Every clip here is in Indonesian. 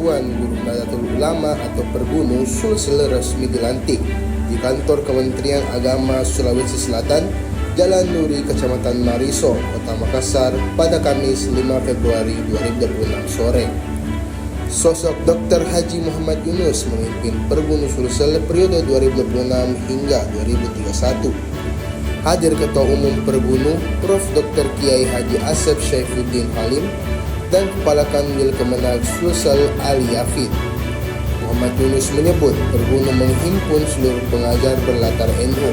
Tuan Guru Nahdlatul Ulama atau Pergunu Sulsel resmi dilantik di kantor Kementerian Agama Sulawesi Selatan, Jalan Nuri, Kecamatan Mariso, Kota Makassar pada Kamis 5 Februari 2026 sore. Sosok Dr. Haji Muhammad Yunus memimpin Pergunu Sulsel periode 2026 hingga 2031. Hadir Ketua Umum Pergunu Prof. Dr. Kiai Haji Asep Syaifuddin Halim dan Kepala Kanwil Kemenag Sulsel Ali Yafid. Muhammad Yunus menyebut Pergunu menghimpun seluruh pengajar berlatar NU,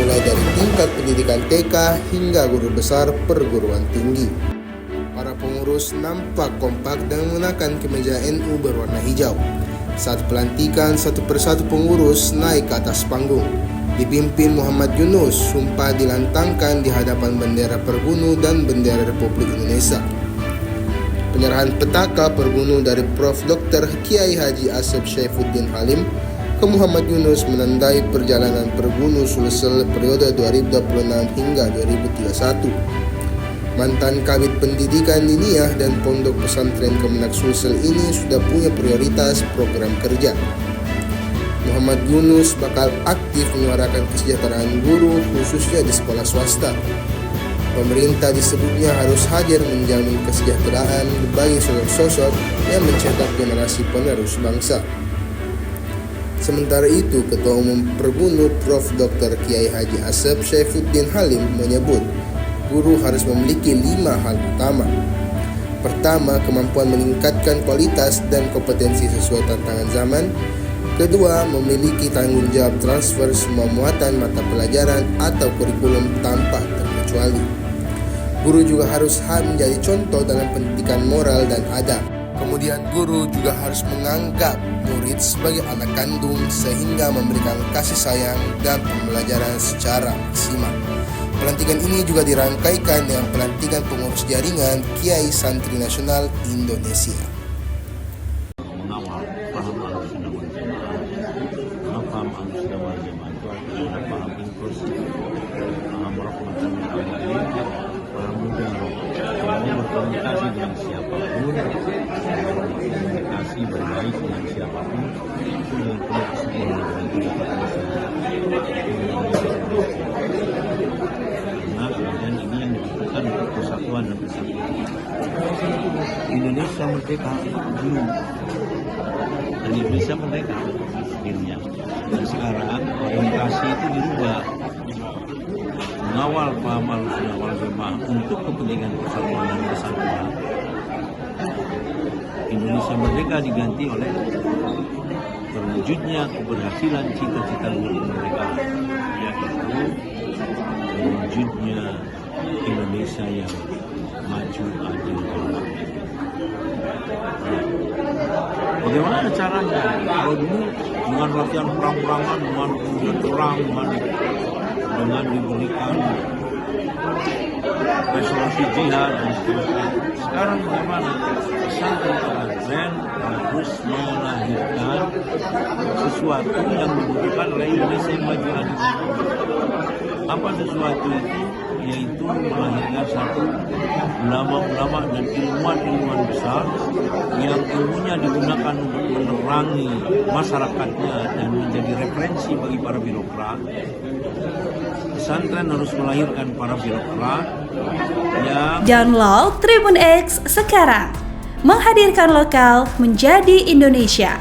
mulai dari tingkat pendidikan TK hingga guru besar perguruan tinggi. Para pengurus nampak kompak dan mengenakan kemeja NU berwarna hijau. Saat pelantikan, satu persatu pengurus naik ke atas panggung. Dipimpin Muhammad Yunus, sumpah dilantangkan di hadapan bendera Pergunu dan bendera Republik Indonesia. Penyerahan petaka Pergunu dari Prof. Dr. Kiai Haji Asep Syaifuddin Halim ke Muhammad Yunus menandai perjalanan Pergunu Sulsel periode 2026 hingga 2031. Mantan Kabid Pendidikan Diniyah dan Pondok Pesantren Kemenag Sulsel ini sudah punya prioritas program kerja. Muhammad Yunus bakal aktif menyuarakan kesejahteraan guru khususnya di sekolah swasta. Pemerintah disebutnya harus hadir menjamin kesejahteraan bagi sosok-sosok yang mencetak generasi penerus bangsa. Sementara itu, Ketua Umum Pergunu Prof. Dr. Kiai Haji Asep Syaifuddin Halim menyebut guru harus memiliki 5 hal utama. Pertama, kemampuan meningkatkan kualitas dan kompetensi sesuai tantangan zaman. Kedua, memiliki tanggung jawab transfer semua muatan mata pelajaran atau kurikulum tanpa terkecuali. Guru juga harus menjadi contoh dalam pendidikan moral dan adab. Kemudian guru juga harus menganggap murid sebagai anak kandung sehingga memberikan kasih sayang dan pembelajaran secara maksimal. Pelantikan ini juga dirangkaikan dengan pelantikan pengurus jaringan Kiai Santri Nasional Indonesia. Mengawal paham Ahlussunnah wal Jamaah. Paham Ahlussunnah wal Jamaah itu artinya paham inklusif, paham rahmatan lil alamin, paham mudaharah. Mau berkomunikasi dengan siapapun, berkomunikasi berbaik dengan siapapun, itu dengan penuh kesempurnaan dan tidak kemudian ini yang dibutuhkan untuk persatuan dan kesatuan. Indonesia merdeka belum, dan Indonesia merdeka akhirnya. Dan sekarang orientasi itu dirubah, mengawal paham Ahlussunnah wal Jamaah untuk kepentingan persatuan dan kesatuan. Indonesia merdeka diganti oleh terwujudnya keberhasilan cita-cita luhur kemerdekaan, yaitu wujudnya Indonesia yang maju, adil, dan makmur. Bagaimana caranya? Kalau dulu dengan latihan perang-perangan, dengan kemudian perang, dengan diberikan resolusi jihad dan seterusnya. Sekarang bagaimana? Pesantren harus melahirkan sesuatu yang dibutuhkan oleh Indonesia yang maju adil. Apa sesuatu itu? Yaitu melahirkan satu ulama-ulama dan ilmuwan-ilmuwan besar yang ilmunya digunakan untuk menerangi masyarakatnya dan menjadi referensi bagi para birokrat. Pesantren harus melahirkan para birokrat yang download Tribun X sekarang, menghadirkan lokal menjadi Indonesia.